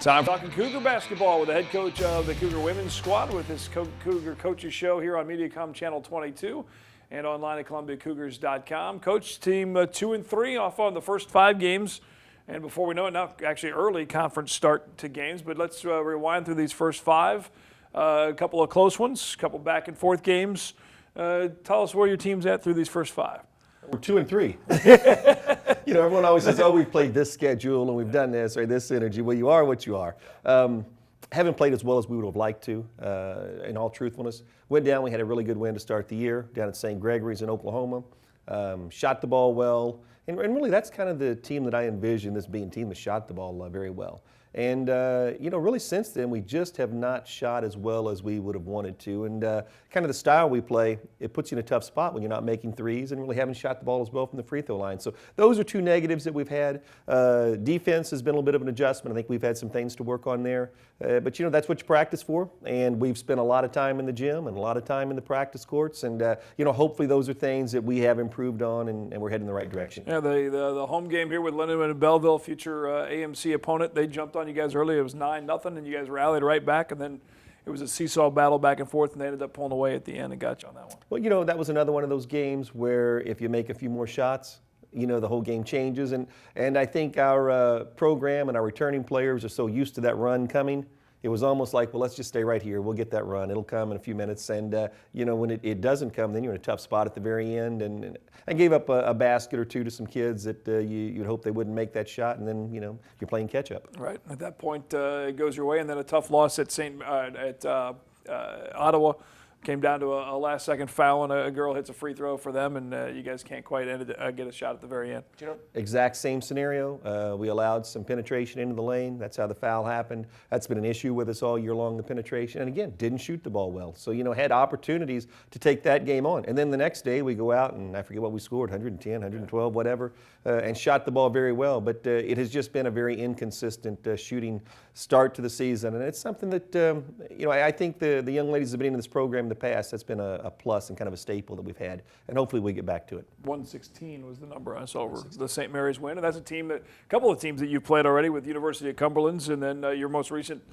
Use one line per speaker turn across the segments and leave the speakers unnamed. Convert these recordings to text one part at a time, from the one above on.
Time for talking Cougar basketball with the head coach of the Cougar women's squad with this Cougar Coaches Show here on Mediacom Channel 22 and online at ColumbiaCougars.com. Coach, team 2-3 off on the first 5 games. And before we know it, now actually early conference start to games. But let's rewind through these first 5. A couple of close ones, a couple back and forth games. Tell us where your team's at through these first 5.
We're 2-3. You know, everyone always says, "Oh, we've played this schedule and we've done this or this energy." Well, you are what you are. Haven't played as well as we would have liked to. In all truthfulness, went down. We had a really good win to start the year down at St. Gregory's in Oklahoma. Shot the ball well, and really that's kind of the team that I envision this being. Team that shot the ball very well. And, you know, really since then, we just have not shot as well as we would have wanted to. And kind of the style we play, it puts you in a tough spot when you're not making threes and really haven't shot the ball as well from the free throw line. So those are 2 negatives that we've had. Defense has been a little bit of an adjustment. I think we've had some things to work on there. But, you know, that's what you practice for. And we've spent a lot of time in the gym and a lot of time in the practice courts. And, you know, hopefully those are things that we have improved on and we're heading in the right direction.
Yeah, the home game here with Lindenwood and Belleville, future AMC opponent, they jumped on you guys early. It was 9-0, and you guys rallied right back, and then it was a seesaw battle back and forth, and they ended up pulling away at the end and got you on that one.
Well, you know, that was another one of those games where if you make a few more shots, you know, the whole game changes. And I think our program and our returning players are so used to that run coming. It was almost like, well, let's just stay right here. We'll get that run. It'll come in a few minutes. And, you know, when it doesn't come, then you're in a tough spot at the very end. And I gave up a basket or 2 to some kids that you'd hope they wouldn't make that shot. And then, you know, you're playing catch up.
Right. At that point, it goes your way. And then a tough loss at Ottawa. Came down to a last-second foul, and a girl hits a free throw for them, and you guys can't quite get a shot at the very end.
You know, exact same scenario. We allowed some penetration into the lane. That's how the foul happened. That's been an issue with us all year long, the penetration. And again, didn't shoot the ball well. So, you know, had opportunities to take that game on. And then the next day we go out, and I forget what we scored, 110, 112, whatever, and shot the ball very well. But it has just been a very inconsistent shooting start to the season. And it's something that, you know, I think the young ladies have been in this program in the past. That's been a plus and kind of a staple that we've had. And hopefully we get back to it.
116 was the number I saw over the St. Mary's win. And that's a couple of teams that you've played already with University of Cumberland's, and then your most recent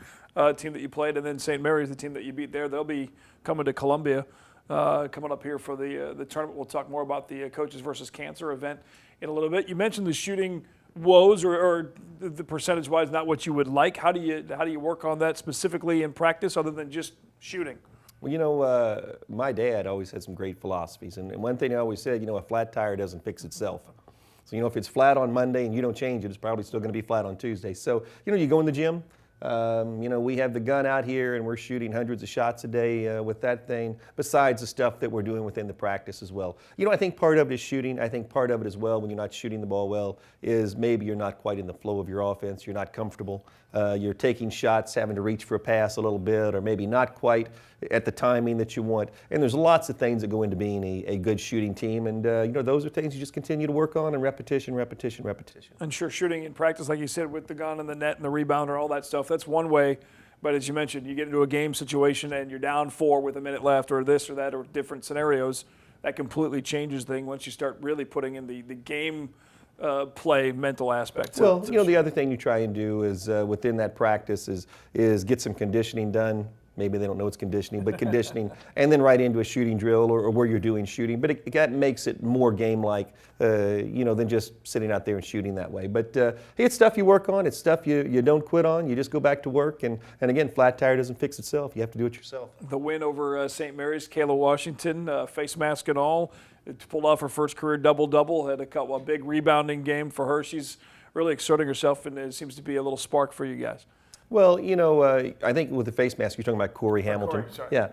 team that you played, and then St. Mary's, the team that you beat there. They'll be coming to Columbia, coming up here for the tournament. We'll talk more about the Coaches versus Cancer event in a little bit. You mentioned the shooting woes, or the percentage-wise not what you would like. How do you work on that specifically in practice other than just shooting?
Well, you know, my dad always had some great philosophies. And one thing he always said, you know, a flat tire doesn't fix itself. So, you know, if it's flat on Monday and you don't change it, it's probably still going to be flat on Tuesday. So, you know, you go in the gym. You know, we have the gun out here and we're shooting hundreds of shots a day with that thing, besides the stuff that we're doing within the practice as well. You know, I think part of it is shooting. I think part of it as well, when you're not shooting the ball well, is maybe you're not quite in the flow of your offense. You're not comfortable. You're taking shots, having to reach for a pass a little bit, or maybe not quite at the timing that you want. And there's lots of things that go into being a good shooting team. And, you know, those are things you just continue to work on, and repetition, repetition, repetition.
And sure, shooting in practice, like you said, with the gun and the net and the rebounder, all that stuff, that's one way. But as you mentioned, you get into a game situation and you're down 4 with a minute left, or this or that, or different scenarios, that completely changes things once you start really putting in the game play mental aspect.
Well, you know, the other thing you try and do is within that practice is get some conditioning done. Maybe they don't know it's conditioning, but conditioning, and then right into a shooting drill or where you're doing shooting. But it makes it more game-like, you know, than just sitting out there and shooting that way. But it's stuff you work on. It's stuff you don't quit on. You just go back to work. And again, flat tire doesn't fix itself. You have to do it yourself.
The win over St. Mary's, Kayla Washington, face mask and all, pulled off her first career double-double, had a big rebounding game for her. She's really exerting herself, and it seems to be a little spark for you guys.
Well, you know, I think with the face mask, you're talking about Corey Hamilton.
Corey, sorry.
Yeah.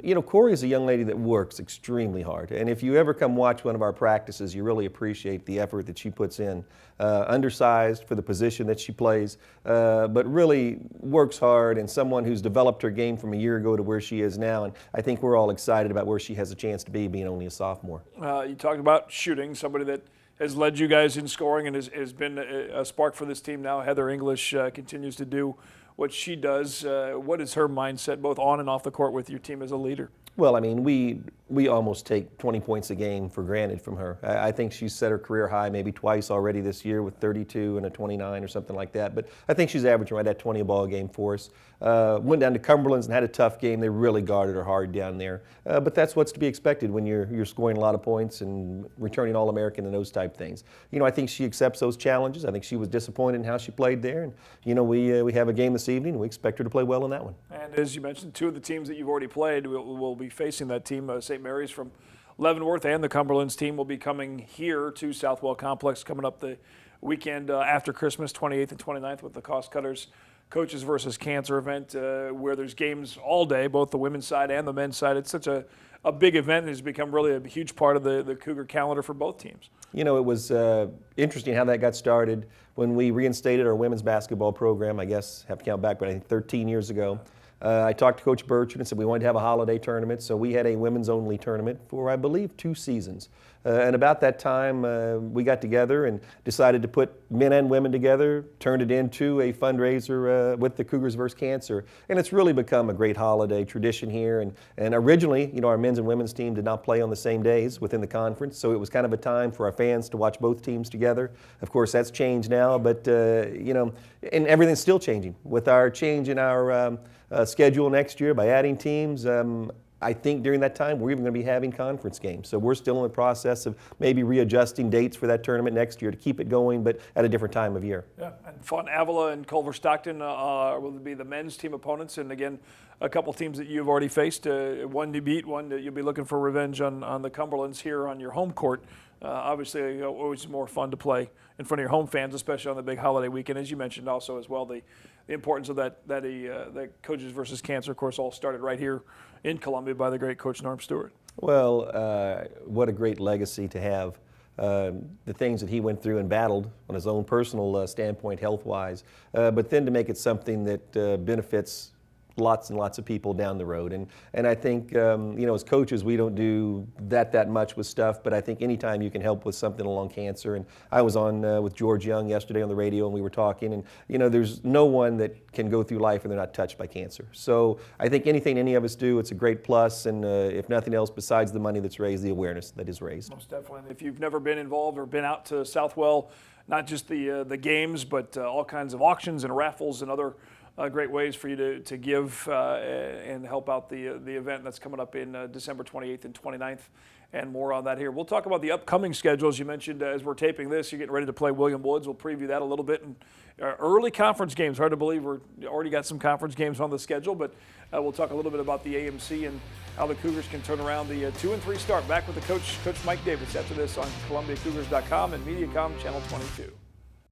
You know, Corey is a young lady that works extremely hard. And if you ever come watch one of our practices, you really appreciate the effort that she puts in. Undersized for the position that she plays, but really works hard, and someone who's developed her game from a year ago to where she is now. And I think we're all excited about where she has a chance to be, being only a sophomore.
You talked about shooting, somebody that has led you guys in scoring and has been a spark for this team now. Heather English continues to do what she does. What is her mindset both on and off the court with your team as a leader?
Well, I mean, we we almost take 20 points a game for granted from her. I think she's set her career high maybe twice already this year with 32 and a 29 or something like that. But I think she's averaging right at 20 a ball game for us. Went down to Cumberland's and had a tough game. They really guarded her hard down there. But that's what's to be expected when you're scoring a lot of points and returning All-American and those type things. You know, I think she accepts those challenges. I think she was disappointed in how she played there. And, you know, we have a game this evening. We expect her to play well in that one.
And as you mentioned, two of the teams that you've already played will be facing that team. St. Mary's from Leavenworth and the Cumberland's team will be coming here to Southwell Complex coming up the weekend after Christmas, 28th and 29th, with the Cost Cutters Coaches versus Cancer event where there's games all day, both the women's side and the men's side. It's such a big event and has become really a huge part of the Cougar calendar for both teams.
You know, it was interesting how that got started when we reinstated our women's basketball program. I guess have to count back, but I think 13 years ago. I talked to Coach Bertrand and said we wanted to have a holiday tournament, so we had a women's-only tournament for, I believe, 2 seasons. And about that time, we got together and decided to put men and women together, turned it into a fundraiser with the Cougars vs. Cancer. And it's really become a great holiday tradition here. And originally, you know, our men's and women's team did not play on the same days within the conference, so it was kind of a time for our fans to watch both teams together. Of course, that's changed now, but, you know, and everything's still changing. With our change in our schedule next year by adding teams, I think during that time we're even going to be having conference games. So we're still in the process of maybe readjusting dates for that tournament next year to keep it going, but at a different time of year.
Yeah, and Font Avila and Culver Stockton will be the men's team opponents, and again, a couple teams that you've already faced. One to beat, one that you'll be looking for revenge on the Cumberlands here on your home court. Obviously, always more fun to play in front of your home fans, especially on the big holiday weekend, as you mentioned also as well. The importance of that Coaches versus Cancer, of course, all started right here in Columbia by the great Coach Norm Stewart.
Well, what a great legacy to have. The things that he went through and battled on his own personal standpoint, health-wise, but then to make it something that benefits lots and lots of people down the road. And I think, you know, as coaches, we don't do that much with stuff, but I think anytime you can help with something along cancer. And I was on with George Young yesterday on the radio and we were talking, and, you know, there's no one that can go through life and they're not touched by cancer. So I think anything any of us do, it's a great plus, and if nothing else besides the money that's raised, the awareness that is raised.
Most definitely. If you've never been involved or been out to Southwell, not just the games, but all kinds of auctions and raffles and other great ways for you to give and help out the event that's coming up in December 28th and 29th, and more on that here. We'll talk about the upcoming schedule. As you mentioned, as we're taping this, you're getting ready to play William Woods. We'll preview that a little bit. And early conference games, hard to believe we're already got some conference games on the schedule, but we'll talk a little bit about the AMC and how the Cougars can turn around the 2-3 start. Back with the Coach Mike Davis after this on ColumbiaCougars.com and Mediacom Channel 22.